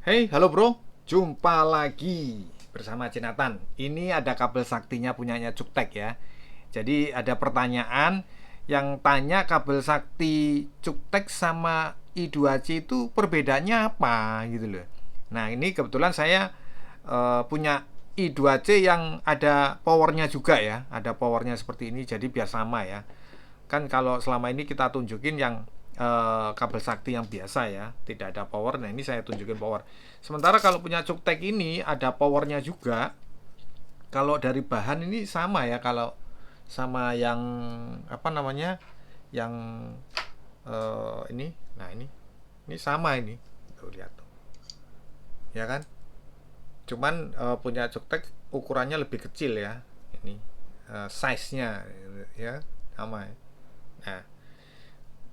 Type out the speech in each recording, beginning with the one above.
Hey, halo bro. Jumpa lagi bersama Cinatan. Ini ada kabel saktinya punyanya Cuktek ya. Jadi ada pertanyaan yang tanya kabel sakti Cuktek sama I2C itu perbedaannya apa gitu loh. Nah, ini kebetulan saya punya I2C yang ada powernya juga ya. Ada powernya seperti ini jadi biar sama ya. Kan kalau selama ini kita tunjukin yang kabel sakti yang biasa ya, tidak ada power. Nah, ini saya tunjukin power. Sementara kalau punya Cuktek ini ada powernya juga. Kalau dari bahan ini sama ya, kalau sama yang apa namanya? Yang ini. Nah, ini sama ini. Tuh lihat tuh. Ya kan? Cuman punya Cuktek ukurannya lebih kecil ya. Ini size-nya ya sama ya. Nah,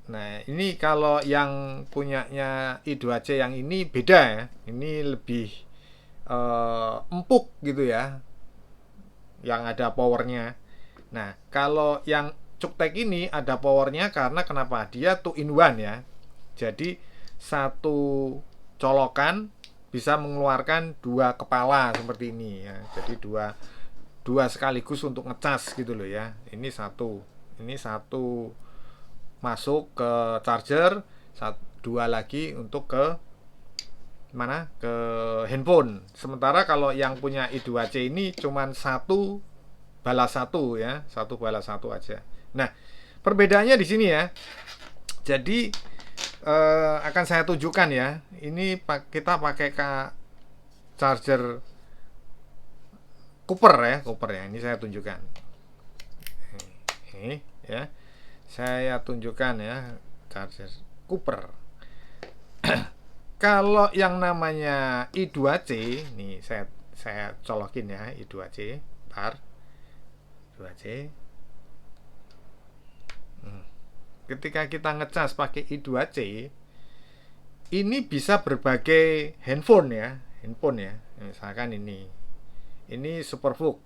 Nah, ini kalau yang punyanya I2C yang ini beda ya. Ini lebih empuk gitu ya, yang ada powernya. Nah, kalau yang Cuktek ini ada powernya karena kenapa? Dia two in one ya. Jadi satu colokan bisa mengeluarkan dua kepala seperti ini ya. Jadi dua dua sekaligus untuk ngecas gitu loh ya. Ini satu masuk ke charger, dua lagi untuk ke mana, ke handphone. Sementara kalau yang punya I2C ini cuman satu balas satu ya, satu balas satu aja. Nah, perbedaannya di sini ya. Jadi akan saya tunjukkan ya. Ini kita pakai charger Cooper ya, Cooper ya. Ini saya tunjukkan. Ini ya. Saya tunjukkan ya, charger Cooper. Kalau yang namanya I2C, nih saya colokin ya I2C, ntar I2C. Ketika kita ngecas pakai I2C, ini bisa berbagai handphone ya. Misalkan ini Superbook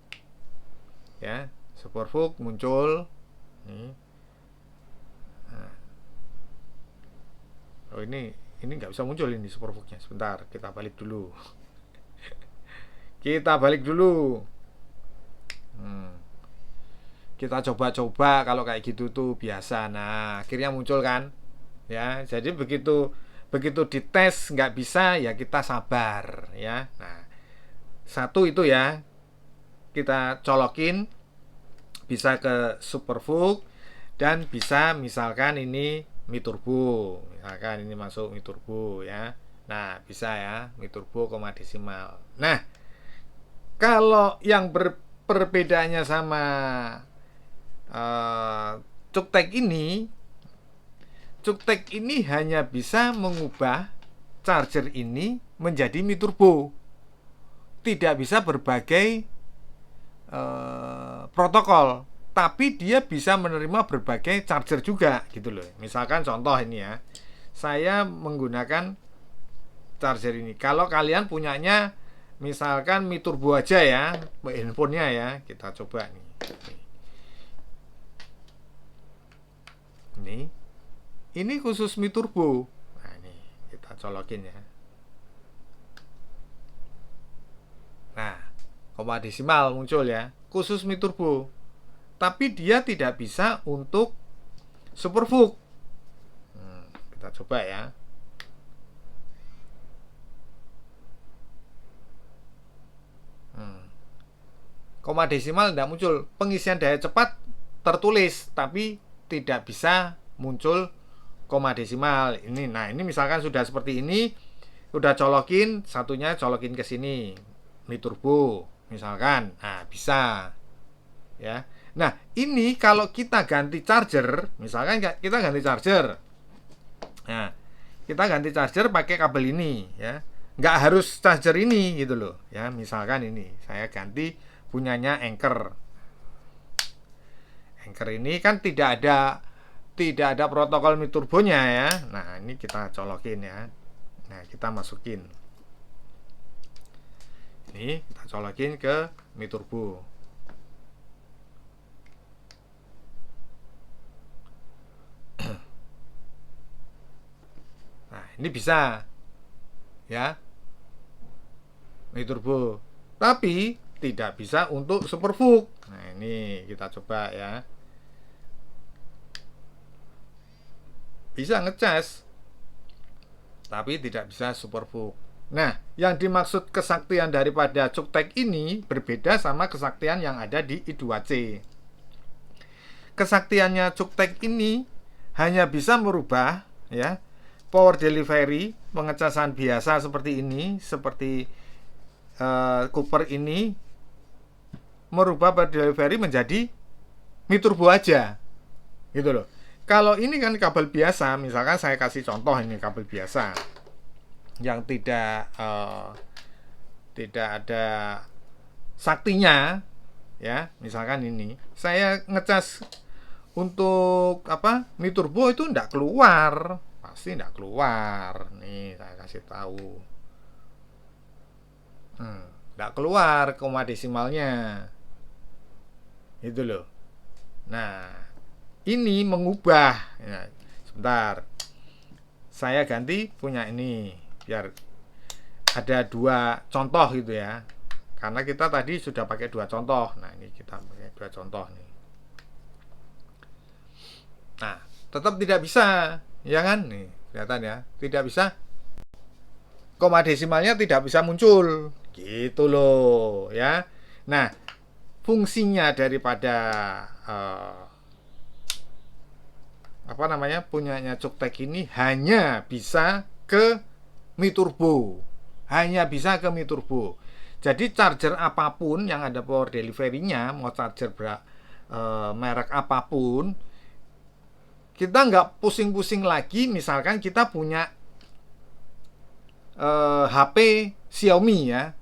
ya, Superbook muncul. Nih. Oh ini nggak bisa muncul ini Superbooknya. Sebentar, kita balik dulu. Kita balik dulu. Hmm. Kita coba-coba kalau kayak gitu tuh biasa. Nah, akhirnya muncul kan, ya. Jadi begitu begitu dites nggak bisa ya kita sabar ya. Nah, satu itu ya, kita colokin bisa ke Superbook dan bisa misalkan ini Mi Turbo, misalkan ini masuk Mi Turbo ya. Nah, bisa ya Mi Turbo koma desimal. Nah, kalau yang perbedaannya sama Cuktek ini hanya bisa mengubah charger ini menjadi Mi Turbo. Tidak bisa berbagai protokol, tapi dia bisa menerima berbagai charger juga gitu loh. Misalkan contoh ini ya, saya menggunakan charger ini. Kalau kalian punyanya misalkan Mi Turbo aja ya, handphonenya ya, kita coba nih. Ini khusus Mi Turbo. Nah ini kita colokin ya. Nah, koma desimal muncul ya, khusus Mi Turbo. Tapi dia tidak bisa untuk Superbook. Kita coba ya. Koma desimal tidak muncul. Pengisian daya cepat tertulis, tapi tidak bisa muncul koma desimal. Ini misalkan sudah seperti ini, udah colokin satunya, colokin ke sini, Mi Turbo misalkan. Nah, bisa ya. Nah, ini kalau kita ganti charger, misalkan kita ganti charger. Nah, kita ganti charger pakai kabel ini ya. Nggak harus charger ini gitu loh ya. Misalkan ini saya ganti punyanya Anchor. Anchor ini kan tidak ada protokol Mi Turbonya ya. Nah, ini kita colokin ya. Nah, kita masukin. Ini kita colokin ke Mi Turbo. Nah, ini bisa ya. turbo. Tapi tidak bisa untuk superVOOC. Nah, ini kita coba ya. Bisa ngecas, tapi tidak bisa superVOOC. Nah, yang dimaksud kesaktian daripada Cuktek ini berbeda sama kesaktian yang ada di I2C. Kesaktiannya Cuktek ini hanya bisa merubah ya power delivery pengecasan biasa seperti ini, seperti Cooper ini, merubah power delivery menjadi Mi-turbo aja, gitu loh. Kalau ini kan kabel biasa, misalkan saya kasih contoh ini kabel biasa yang tidak ada saktinya, ya, misalkan ini, saya ngecas untuk Mi-turbo itu enggak keluar, pasti enggak keluar. Nih saya kasih tahu, enggak keluar koma desimalnya, itu loh. Nah, ini mengubah ya, sebentar, saya ganti punya ini biar ada dua contoh gitu ya, karena kita tadi sudah pakai dua contoh. Nah, ini kita pakai dua contoh nih. Nah, tetap tidak bisa, ya kan? Nih, kelihatan ya, tidak bisa. Koma desimalnya tidak bisa muncul, gitu loh, ya. Nah, fungsinya daripada punyanya Cuktek ini hanya bisa ke Mi-turbo, hanya bisa ke Mi-turbo. Jadi charger apapun yang ada power delivery-nya, mau charger merek apapun, kita nggak pusing-pusing lagi. Misalkan kita punya HP Xiaomi ya,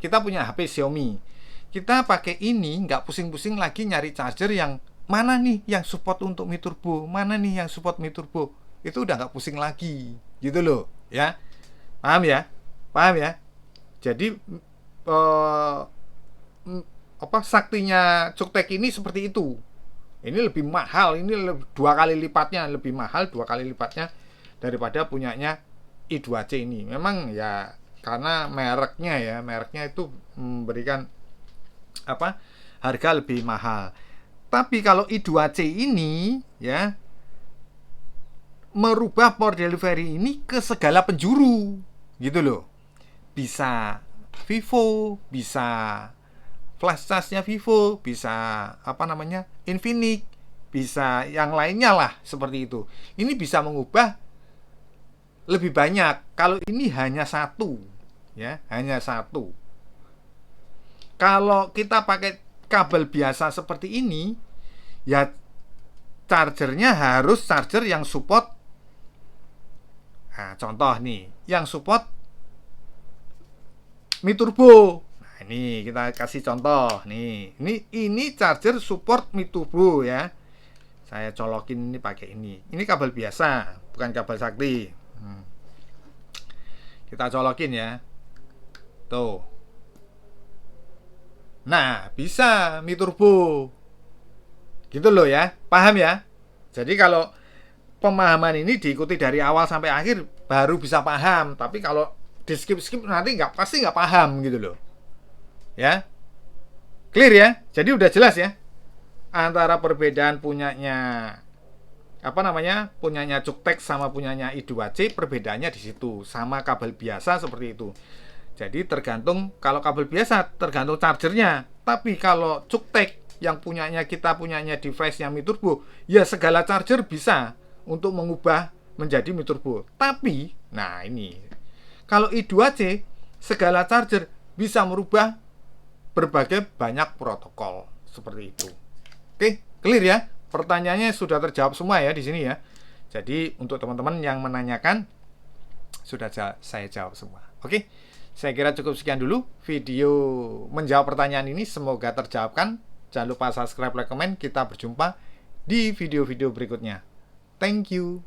kita punya HP Xiaomi, kita pakai ini nggak pusing-pusing lagi nyari charger yang mana nih yang support untuk Mi-turbo, mana nih yang support Mi-turbo, itu udah nggak pusing lagi, gitu loh ya. Paham ya? Paham ya? Jadi saktinya Cuktek ini seperti itu. Ini lebih mahal, ini dua kali lipatnya daripada punyanya I2C ini. Memang ya karena mereknya itu memberikan harga lebih mahal. Tapi kalau I2C ini ya merubah power delivery ini ke segala penjuru, gitu loh. Bisa Vivo, bisa flash charge-nya Vivo, bisa Infinix, bisa yang lainnya lah seperti itu. Ini bisa mengubah lebih banyak. Kalau ini hanya satu, ya, hanya satu. Kalau kita pakai kabel biasa seperti ini, ya chargernya harus charger yang support. Nah, contoh nih, yang support Mi-turbo. Nah, ini kita kasih contoh nih. Ini charger support Mi-turbo ya. Saya colokin ini pakai ini. Ini kabel biasa, bukan kabel sakti. Kita colokin ya. Tuh. Nah, bisa Mi-turbo. Gitu loh ya. Paham ya? Jadi kalau pemahaman ini diikuti dari awal sampai akhir baru bisa paham. Tapi kalau di skip nanti pasti nggak paham, gitu loh ya. Clear ya? Jadi udah jelas ya antara perbedaan punyanya Cuktek sama punyanya I2C. Perbedaannya di situ. Sama kabel biasa seperti itu. Jadi tergantung, kalau kabel biasa tergantung chargernya. Tapi kalau Cuktek yang kita punyanya device-nya Mi-turbo, ya segala charger bisa untuk mengubah menjadi Mi-turbo. Tapi nah ini, kalau I2C segala charger bisa merubah berbagai banyak protokol seperti itu. Oke, clear ya? Pertanyaannya sudah terjawab semua ya di sini ya. Jadi untuk teman-teman yang menanyakan sudah saya jawab semua. Oke, saya kira cukup sekian dulu video menjawab pertanyaan ini. Semoga terjawabkan. Jangan lupa subscribe, like, comment. Kita berjumpa di video-video berikutnya. Thank you.